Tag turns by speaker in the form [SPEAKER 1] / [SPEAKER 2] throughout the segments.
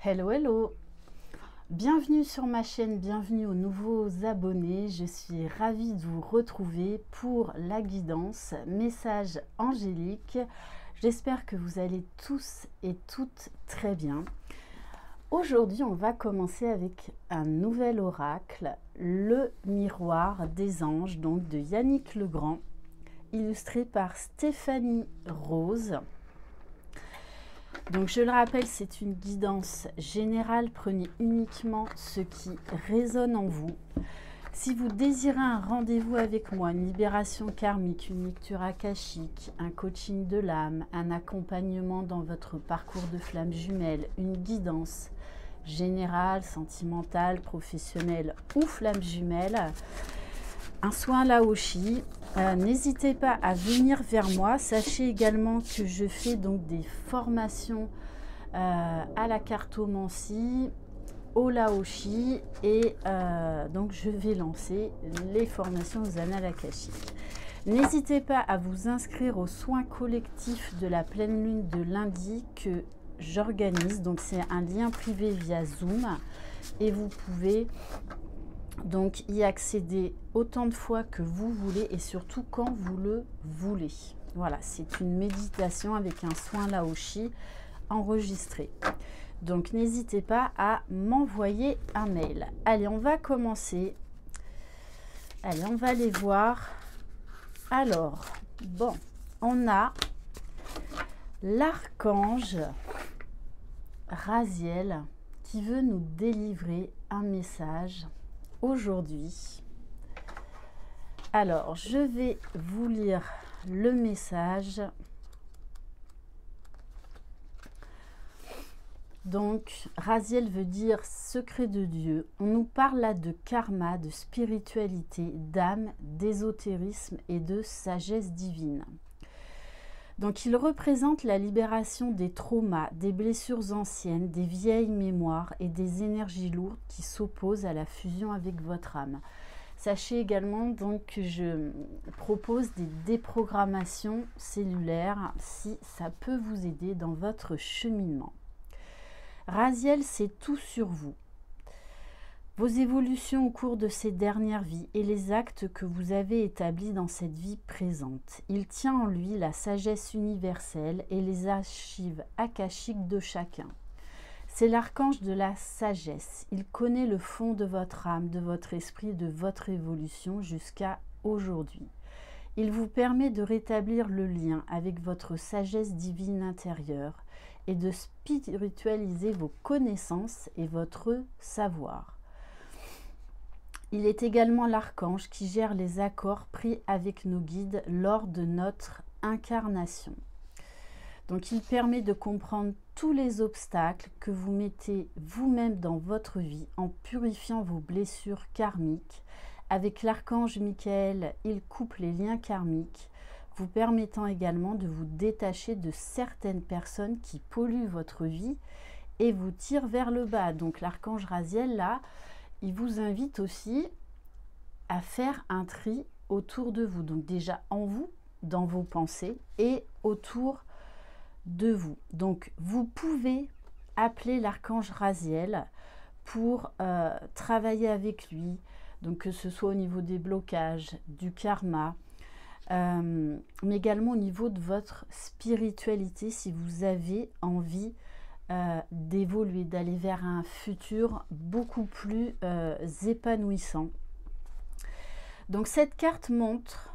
[SPEAKER 1] Hello, hello! Bienvenue sur ma chaîne, bienvenue aux nouveaux abonnés. Je suis ravie de vous retrouver pour la guidance message angélique. J'espère que vous allez tous et toutes très bien. Aujourd'hui, on va commencer avec un nouvel oracle, le miroir des anges, donc de Yannick Legrand, illustré par Stéphanie Rose. Donc je le rappelle, c'est une guidance générale, prenez uniquement ce qui résonne en vous. Si vous désirez un rendez-vous avec moi, une libération karmique, une lecture akashique, un coaching de l'âme, un accompagnement dans votre parcours de flamme jumelle, une guidance générale, sentimentale, professionnelle ou flamme jumelle, un soin Laoshi, n'hésitez pas à venir vers moi. Sachez également que je fais donc des formations à la cartomancie, au Laoshi et donc je vais lancer les formations aux annales akashiques. N'hésitez pas à vous inscrire aux soins collectifs de la pleine lune de lundi que j'organise. Donc c'est un lien privé via Zoom et vous pouvez donc y accéder autant de fois que vous voulez et surtout quand vous le voulez. Voilà, c'est une méditation avec un soin Laoshi enregistré. Donc n'hésitez pas à m'envoyer un mail. Allez, on va commencer. Allez, on va aller voir. Alors, bon, on a l'archange Raziel qui veut nous délivrer un message aujourd'hui. Alors, je vais vous lire le message. Donc, Raziel veut dire secret de Dieu. On nous parle là de karma, de spiritualité, d'âme, d'ésotérisme et de sagesse divine. Donc, il représente la libération des traumas, des blessures anciennes, des vieilles mémoires et des énergies lourdes qui s'opposent à la fusion avec votre âme. Sachez également donc que je propose des déprogrammations cellulaires si ça peut vous aider dans votre cheminement. Raziel, c'est tout sur vous. Vos évolutions au cours de ces dernières vies et les actes que vous avez établis dans cette vie présente. Il tient en lui la sagesse universelle et les archives akashiques de chacun. C'est l'archange de la sagesse. Il connaît le fond de votre âme, de votre esprit, de votre évolution jusqu'à aujourd'hui. Il vous permet de rétablir le lien avec votre sagesse divine intérieure et de spiritualiser vos connaissances et votre savoir. Il est également l'archange qui gère les accords pris avec nos guides lors de notre incarnation. Donc il permet de comprendre tous les obstacles que vous mettez vous-même dans votre vie en purifiant vos blessures karmiques. Avec l'archange Michael, il coupe les liens karmiques, vous permettant également de vous détacher de certaines personnes qui polluent votre vie et vous tirent vers le bas. Donc l'archange Raziel, là, il vous invite aussi à faire un tri autour de vous. Donc déjà en vous, dans vos pensées et autour de vous. Donc vous pouvez appeler l'archange Raziel pour travailler avec lui. Donc que ce soit au niveau des blocages, du karma, mais également au niveau de votre spiritualité si vous avez envie d'évoluer, d'aller vers un futur beaucoup plus épanouissant. Donc cette carte montre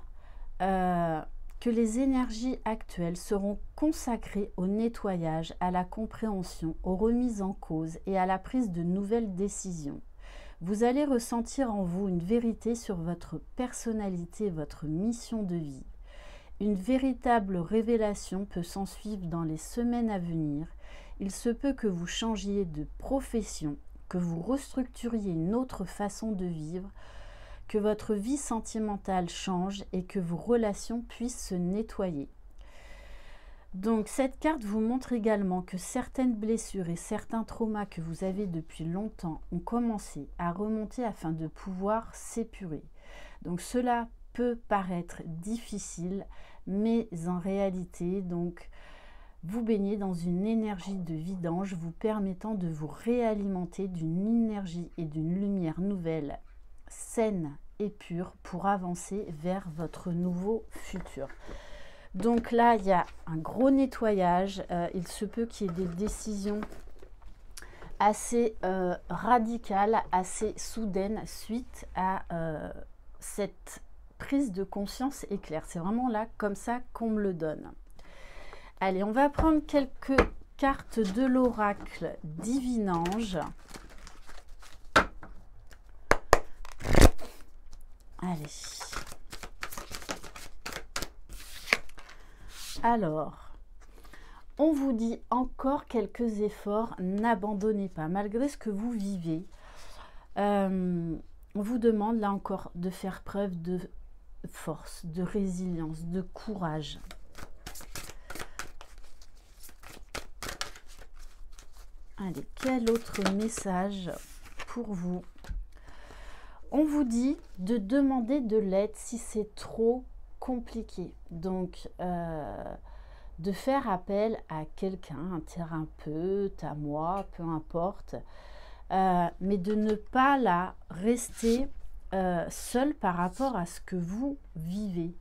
[SPEAKER 1] que les énergies actuelles seront consacrées au nettoyage, à la compréhension, aux remises en cause et à la prise de nouvelles décisions. Vous allez ressentir en vous une vérité sur votre personnalité, votre mission de vie. Une véritable révélation peut s'ensuivre dans les semaines à venir. Il se peut que vous changiez de profession, que vous restructuriez une autre façon de vivre, que votre vie sentimentale change et que vos relations puissent se nettoyer. Donc cette carte vous montre également que certaines blessures et certains traumas que vous avez depuis longtemps ont commencé à remonter afin de pouvoir s'épurer. Donc cela peut paraître difficile, mais en réalité, donc vous baignez dans une énergie de vidange vous permettant de vous réalimenter d'une énergie et d'une lumière nouvelle, saine et pure pour avancer vers votre nouveau futur. Donc là, il y a un gros nettoyage. Il se peut qu'il y ait des décisions assez radicales, assez soudaines suite à cette prise de conscience éclair. C'est vraiment là, comme ça, qu'on me le donne. Allez, on va prendre quelques cartes de l'oracle Divinange. Allez. Alors, on vous dit encore quelques efforts, n'abandonnez pas. Malgré ce que vous vivez, on vous demande là encore de faire preuve de force, de résilience, de courage. Allez, quel autre message pour vous? On vous dit de demander de l'aide si c'est trop compliqué. Donc, de faire appel à quelqu'un, un thérapeute, à moi, peu importe. Mais de ne pas là rester seul par rapport à ce que vous vivez.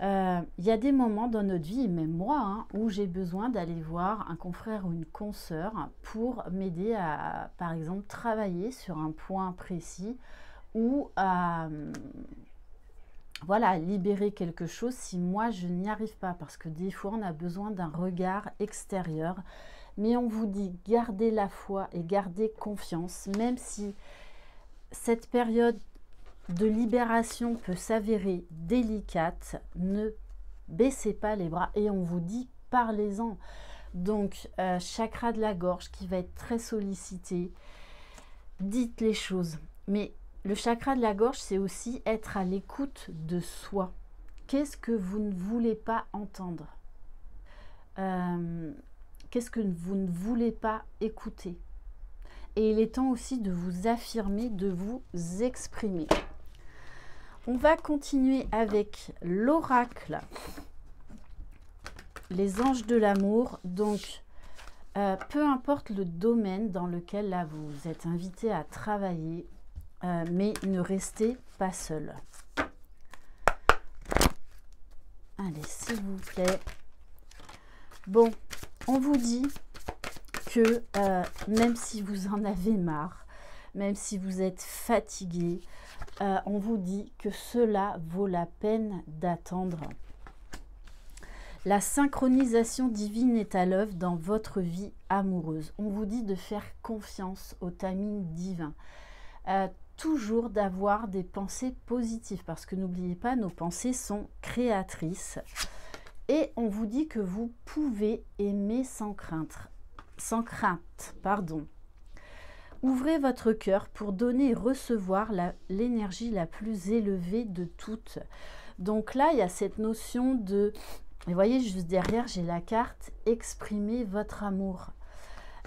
[SPEAKER 1] Il y a des moments dans notre vie, et même moi, hein, où j'ai besoin d'aller voir un confrère ou une consoeur pour m'aider à, par exemple, travailler sur un point précis ou à voilà, libérer quelque chose si moi je n'y arrive pas. Parce que des fois, on a besoin d'un regard extérieur. Mais on vous dit, gardez la foi et gardez confiance, même si cette période de libération peut s'avérer délicate, ne baissez pas les bras et on vous dit parlez-en. Donc chakra de la gorge qui va être très sollicité, dites les choses. Mais le chakra de la gorge, c'est aussi être à l'écoute de soi. Qu'est-ce que vous ne voulez pas entendre? Qu'est-ce que vous ne voulez pas écouter? Et il est temps aussi de vous affirmer, de vous exprimer. On va continuer avec l'oracle, les anges de l'amour. Donc, peu importe le domaine dans lequel là vous êtes invité à travailler, mais ne restez pas seul. Allez, s'il vous plaît. Bon, on vous dit que même si vous en avez marre, même si vous êtes fatigué, on vous dit que cela vaut la peine d'attendre. La synchronisation divine est à l'œuvre dans votre vie amoureuse. On vous dit de faire confiance au timing divin. Toujours d'avoir des pensées positives, parce que n'oubliez pas, nos pensées sont créatrices. Et on vous dit que vous pouvez aimer sans crainte. Ouvrez votre cœur pour donner et recevoir l'énergie la plus élevée de toutes. Donc là, il y a cette notion de... Vous voyez, juste derrière, j'ai la carte « Exprimez votre amour ».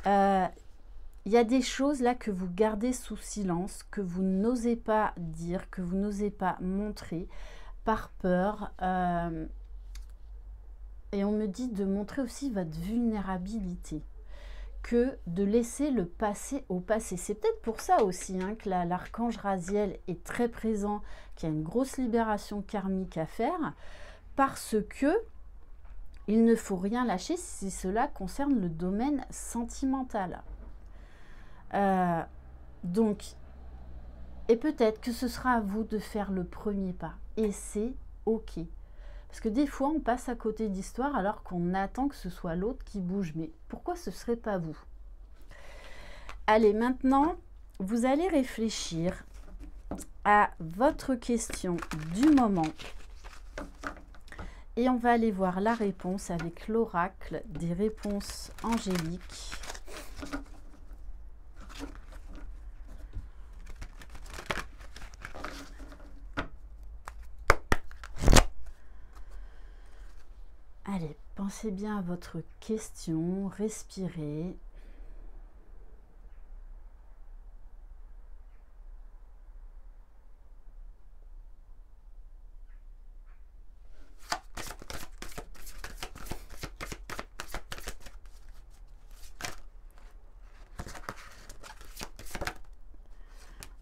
[SPEAKER 1] Il y a des choses là que vous gardez sous silence, que vous n'osez pas dire, que vous n'osez pas montrer par peur. Et on me dit de montrer aussi votre vulnérabilité, que de laisser le passé au passé. C'est peut-être pour ça aussi hein, que l'archange Raziel est très présent, qu'il y a une grosse libération karmique à faire, parce que il ne faut rien lâcher si cela concerne le domaine sentimental. Donc, et peut-être que ce sera à vous de faire le premier pas. Et c'est OK. Parce que des fois, on passe à côté d'histoire alors qu'on attend que ce soit l'autre qui bouge. Mais pourquoi ce ne serait pas vous? Allez, maintenant, vous allez réfléchir à votre question du moment. Et on va aller voir la réponse avec l'oracle des réponses angéliques. Allez, pensez bien à votre question, respirez.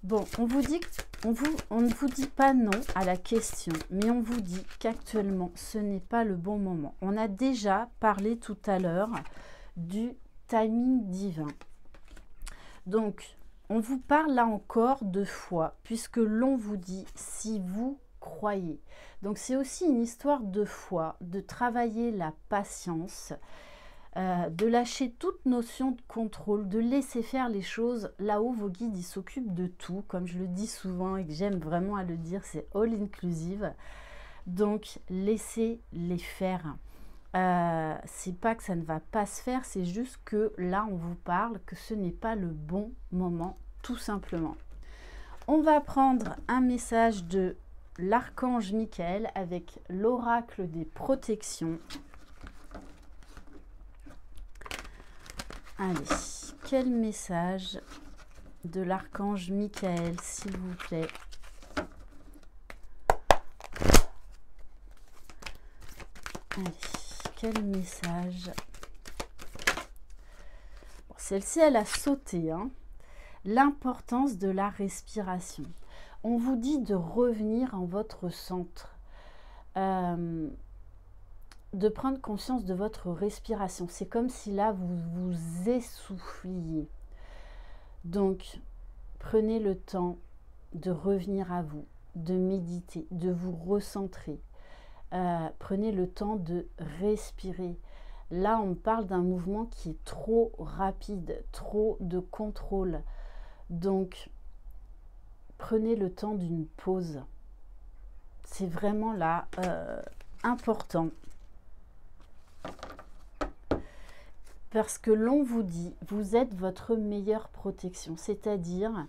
[SPEAKER 1] Bon, on ne vous dit pas non à la question, mais on vous dit qu'actuellement, ce n'est pas le bon moment. On a déjà parlé tout à l'heure du timing divin. Donc, on vous parle là encore de foi, puisque l'on vous dit si vous croyez. Donc, c'est aussi une histoire de foi, de travailler la patience, de lâcher toute notion de contrôle, de laisser faire les choses. Là-haut, vos guides, ils s'occupent de tout. Comme je le dis souvent et que j'aime vraiment à le dire, c'est all inclusive. Donc, laissez-les faire. C'est pas que ça ne va pas se faire, c'est juste que là, on vous parle que ce n'est pas le bon moment, tout simplement. On va prendre un message de l'archange Michael avec l'oracle des protections. Allez, quel message de l'archange Michael, s'il vous plaît? Allez, quel message? Bon, celle-ci, elle a sauté, hein. L'importance de la respiration. On vous dit de revenir en votre centre. De prendre conscience de votre respiration. C'est comme si là, vous vous essouffliez. Donc, prenez le temps de revenir à vous, de méditer, de vous recentrer. Prenez le temps de respirer. Là, on parle d'un mouvement qui est trop rapide, trop de contrôle. Donc, prenez le temps d'une pause. C'est vraiment là important. Parce que l'on vous dit, vous êtes votre meilleure protection. C'est-à-dire,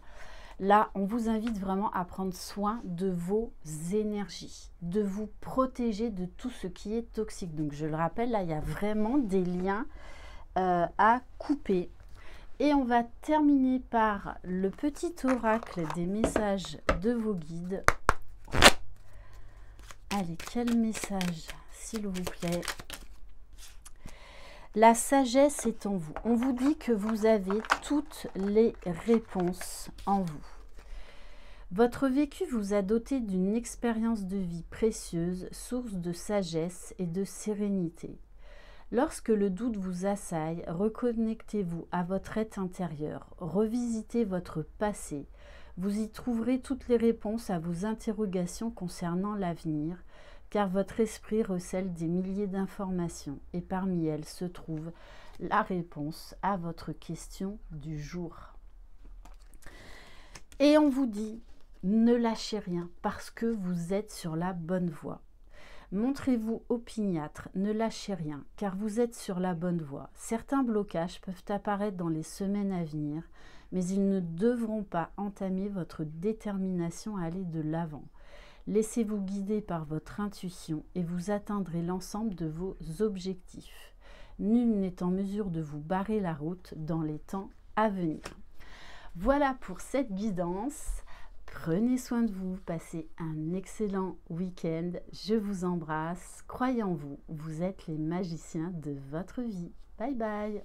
[SPEAKER 1] là, on vous invite vraiment à prendre soin de vos énergies, de vous protéger de tout ce qui est toxique. Donc, je le rappelle, là, il y a vraiment des liens à couper. Et on va terminer par le petit oracle des messages de vos guides. Allez, quel message, s'il vous plaît? La sagesse est en vous. On vous dit que vous avez toutes les réponses en vous. Votre vécu vous a doté d'une expérience de vie précieuse, source de sagesse et de sérénité. Lorsque le doute vous assaille, reconnectez-vous à votre être intérieur, revisitez votre passé. Vous y trouverez toutes les réponses à vos interrogations concernant l'avenir, car votre esprit recèle des milliers d'informations et parmi elles se trouve la réponse à votre question du jour. Et on vous dit, ne lâchez rien parce que vous êtes sur la bonne voie. Montrez-vous opiniâtre, ne lâchez rien car vous êtes sur la bonne voie. Certains blocages peuvent apparaître dans les semaines à venir, mais ils ne devront pas entamer votre détermination à aller de l'avant. Laissez-vous guider par votre intuition et vous atteindrez l'ensemble de vos objectifs. Nul n'est en mesure de vous barrer la route dans les temps à venir. Voilà pour cette guidance. Prenez soin de vous, passez un excellent week-end. Je vous embrasse. Croyez en vous, vous êtes les magiciens de votre vie. Bye bye.